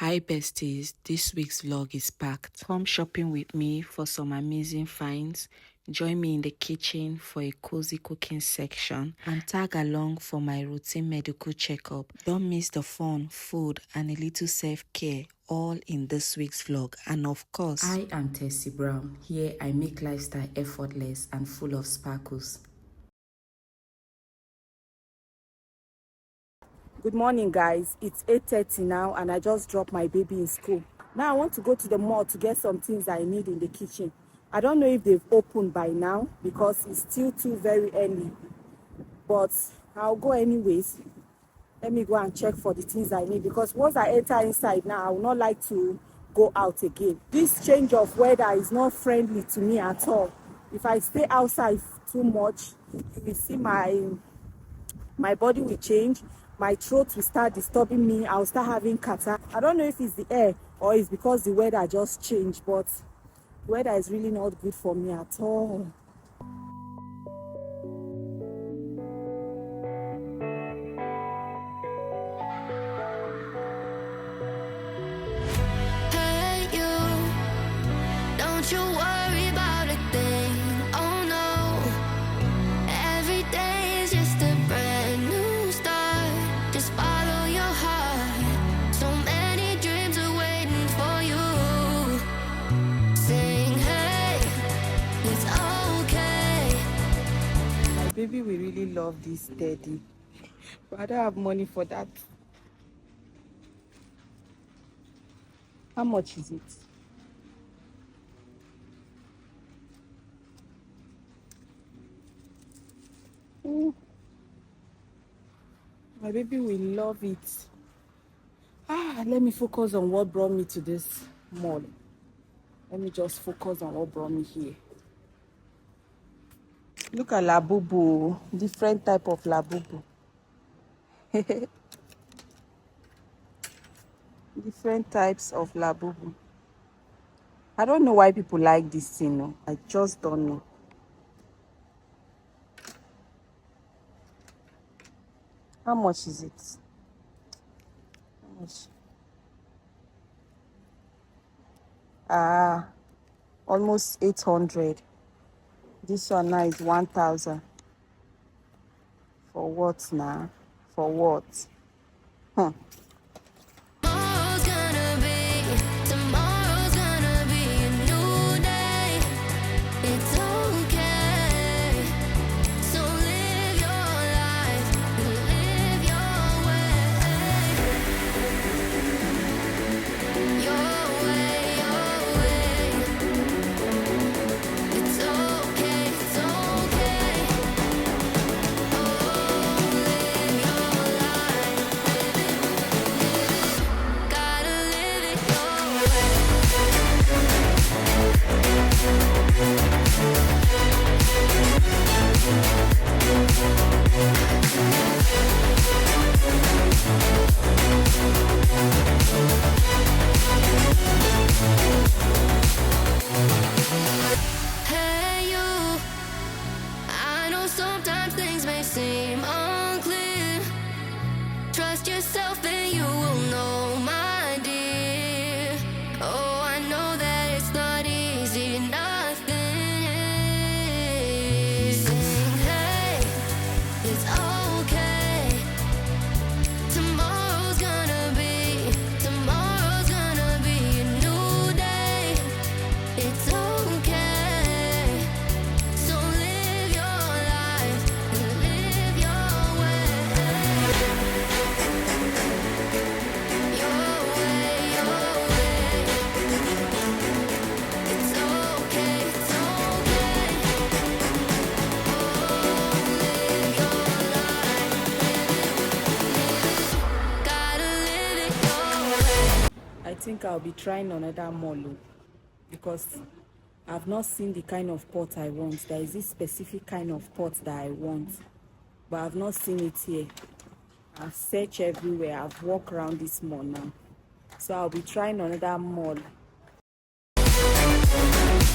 Hi besties, this week's vlog is packed. Come shopping with me for some amazing finds. Join me in the kitchen for a cozy cooking section and tag along for my routine medical checkup. Don't miss the fun, food and a little self-care all in this week's vlog. And of course, I am Tessie Brown. Here I make lifestyle effortless and full of sparkles. Good morning, guys. It's 8:30 now and I just dropped my baby in school. Now I want to go to the mall to get some things I need in the kitchen. I don't know if they've opened by now because it's still too very early, but I'll go anyways. Let me go and check for the things I need because once I enter inside now, I will not like to go out again. This change of weather is not friendly to me at all. If I stay outside too much, you will see my body will change, my throat will start disturbing me, I'll start having catarrh. I don't know if it's the air or it's because the weather just changed, but the weather is really not good for me at all. Hey you, don't you worry about a thing, oh no. Every day is just a brand new start. Just follow your heart. So many dreams are waiting for you. Sing hey, it's okay. My baby will really love this teddy, but I don't have money for that. How much is it? Ooh. My baby will love it. Let me focus on what brought me to this mall. Let me just focus on what brought me here. Look at Labubu, different type of Labubu. Different types of Labubu. I don't know why people like this thing. No? I just don't know. How much is it? How much? Almost 800. This one now is 1,000. For what now? For what? Tomorrow's gonna be a new day. It's okay. So live your life, live your way. Your way, your way. It's okay, it's okay. Oh, live your life. Gotta live it your way. Hey you, I know sometimes things may seem unclear. Trust yourself and you will know, my dear. Oh, I know that it's not easy, nothing is. Sing, hey, it's okay. Tomorrow's gonna be a new day. It's okay. So live your life and live your way. Your way, your way. It's okay, it's okay. Oh, live your life. Gotta live it your way. I think I'll be trying another mall because I've not seen the kind of pot I want. There is this specific kind of pot that I want, but I've not seen it here. I've searched everywhere. I've walked around this mall now. So I'll be trying another mall. Gotta live it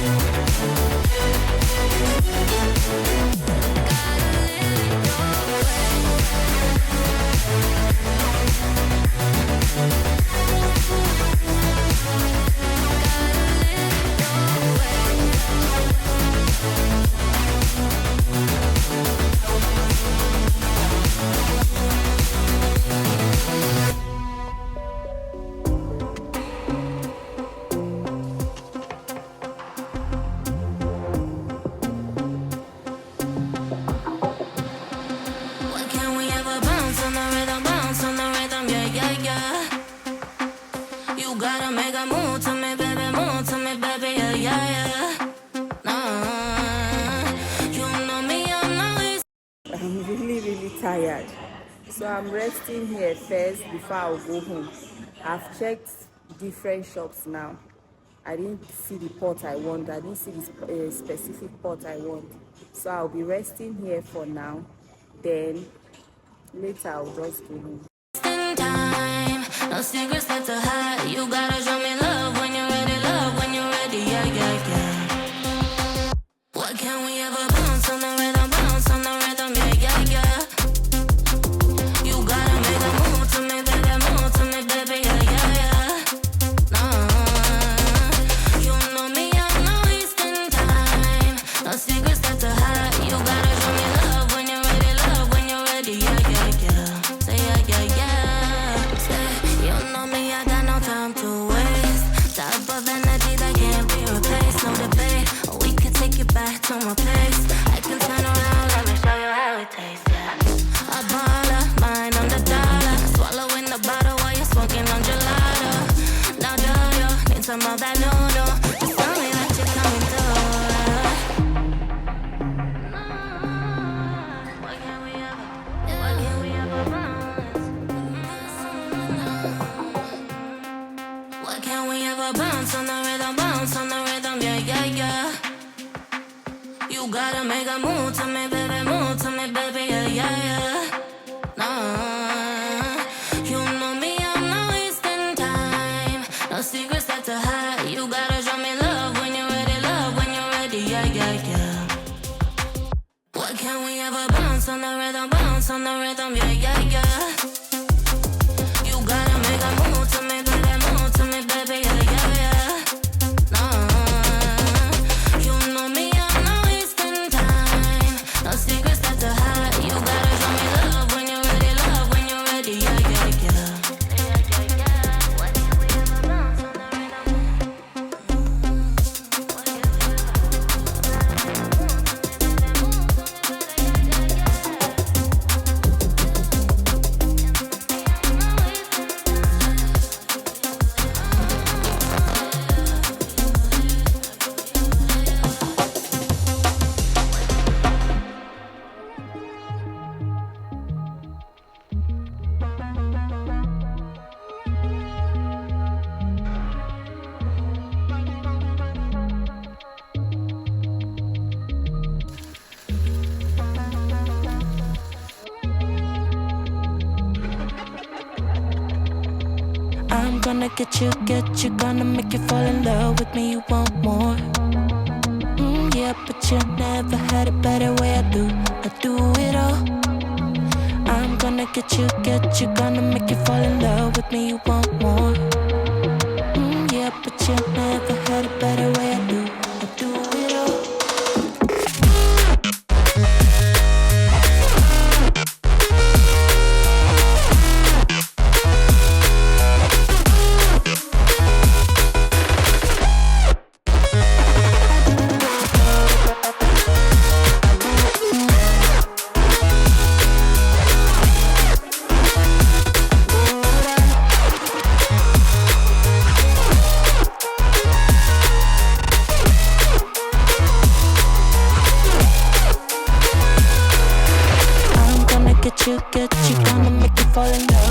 your way. tired. So I'm resting here first before I'll go home. I've checked different shops now. I didn't see the pot I want. I didn't see the specific pot I want. So I'll be resting here for now. Then later I'll just go home. Time, no secrets left to hide. You gotta show me love when you're ready, yeah, yeah, yeah. What can we ever bounce on the rhythm, yeah, yeah, yeah. You gotta make a move to me, baby, yeah, yeah, yeah. You know me, I'm not wasting time. No secrets left to hide. You gotta show me love when you're ready, yeah, yeah, yeah. Say yeah, yeah, yeah. Say, you know me, I got no time to waste. Type of energy that can't be replaced, no debate. We can take it back to my place. I can turn around, let me show you how it tastes, yeah. A baller, mine on the dollar. Swallowing the bottle while you're smoking on gelato. Now do you need some of that noodle? Just tell me that you're coming through. What can we ever bounce? What can we ever bounce on the rhythm, yeah, yeah, yeah. You gotta make a move to me, baby, yeah, yeah, yeah. You know me, I'm not wasting time. No secrets left to hide. You gotta show me love when you're ready, yeah, yeah, yeah. What can we ever bounce on the rhythm, yeah, yeah, yeah. You gotta make a move to me, baby, yeah, yeah, yeah. You know me, I'm not wasting time. No secrets left to hide. You gotta show me love when you're ready, yeah, yeah, yeah. What can we ever bounce on the rhythm? I'm gonna get you, gonna make you fall in love with me, you want more. Yeah, but you never had it better way I do it all. I'm gonna get you, gonna make you fall in love with me, you want more. Yeah, but you never had it better way I do it all. Get you, gonna make you fall in love.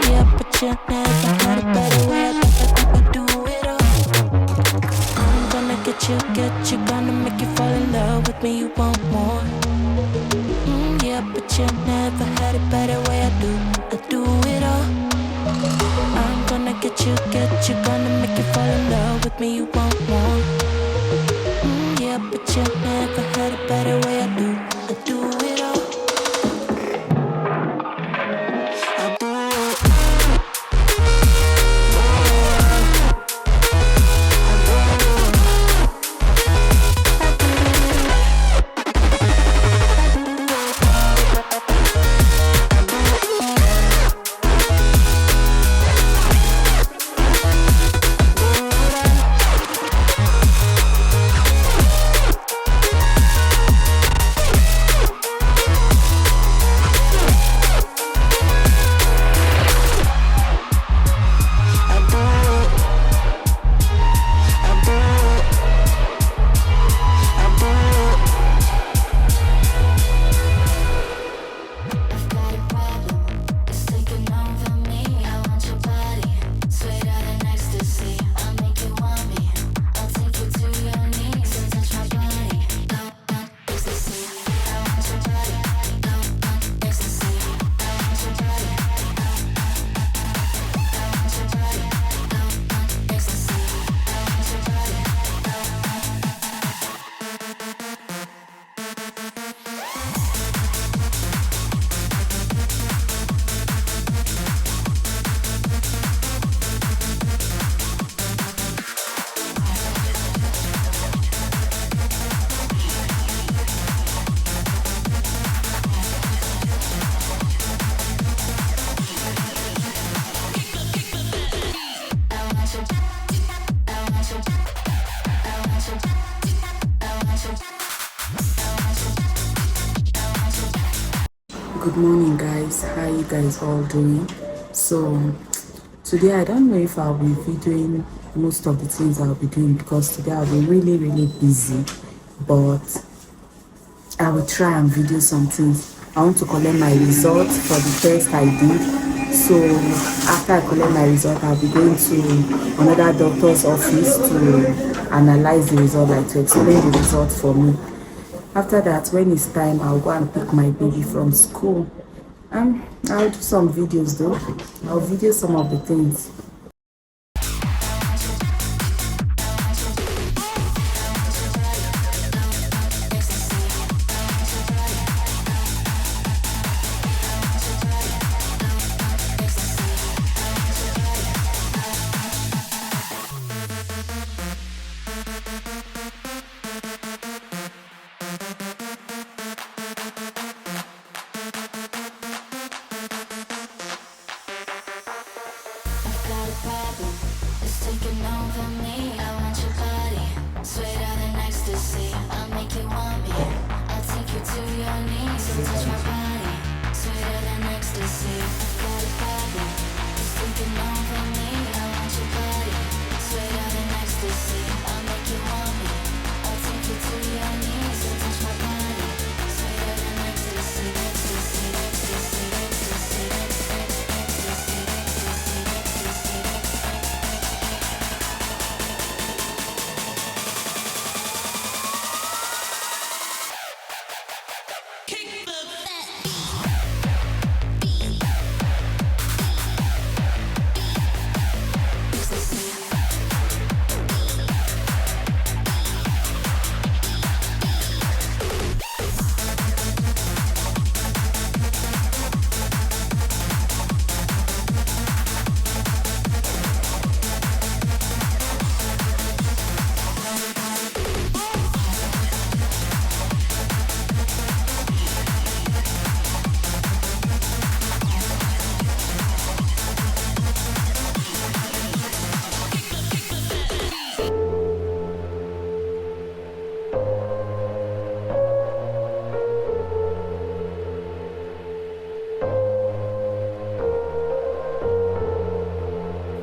Yeah, but you never had a better way I do it all. I'm gonna get you, gonna make you fall in love with me, you want more. Yeah, but you never had a better way I do it all. I'm gonna get you, gonna make you fall in love with me, you want more. Yeah, but you never had a better way I do it all. Good morning, guys. How you guys all doing? So today I don't know if I'll be videoing most of the things I'll be doing because today I'll be really busy, but I will try and video some things. I want to collect my results for the test I did. So after I collect my result, I'll be going to another doctor's office to analyze the result, like to explain the result for me. After that, when it's time, I'll go and pick my baby from school. I'll do some videos though. I'll video some of the things. It's taking over me. I want your body, sweeter than ecstasy. I'll make you want me. I'll take you to your knees and touch my body, sweeter than ecstasy. I've got a problem. It's taking over me. I want your body, sweeter than ecstasy. I'll make you want me. I'll take you to your knees and touch my body, sweeter than ecstasy, ecstasy, ecstasy, ecstasy, ecstasy, ecstasy.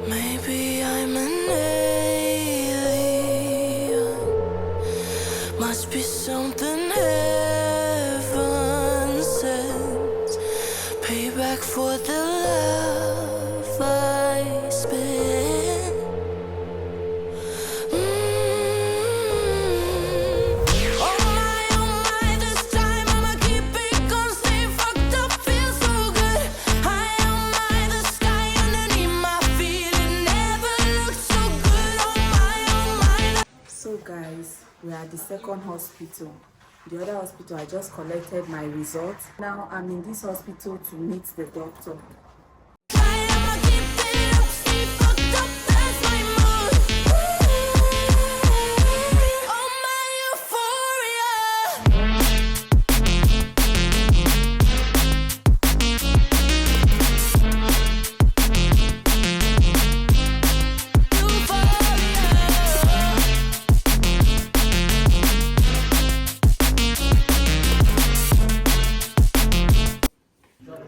Maybe I'm an alien. Must be something heaven sent. Payback for the love I spent. Oh my, this time I'ma keep it gonna stay fucked up, feel so good. High on my, the sky underneath my feet, it never looked so good. Oh my. So guys, we are at the second hospital. The other hospital, I just collected my results. Now I'm in this hospital to meet the doctor.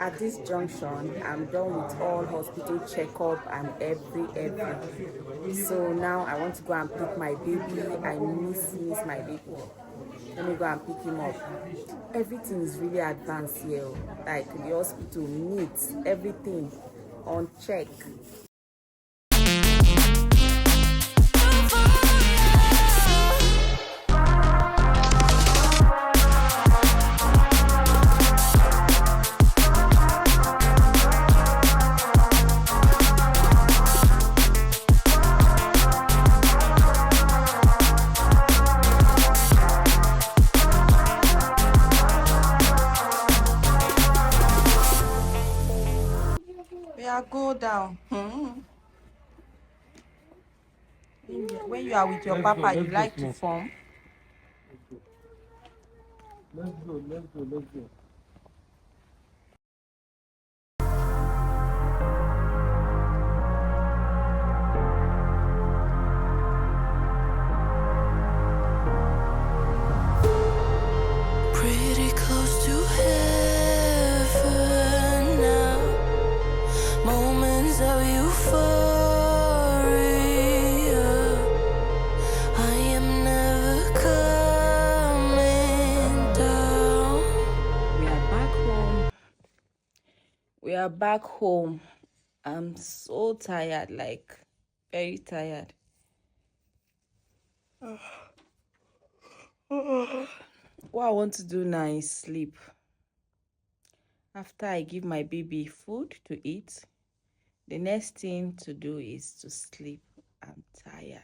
At this junction, I'm done with all hospital checkup and everything. So now I want to go and pick my baby. I miss my baby. Let me go and pick him up. Everything is really advanced here. Like the hospital needs everything on check. Yeah, go down. When you are with your papa, you like to form. Let's go. Pretty close to heaven. are back home. I'm so tired, like very tired. What I want to do now is sleep. After I give my baby food to eat, the next thing to do is to sleep. I'm tired.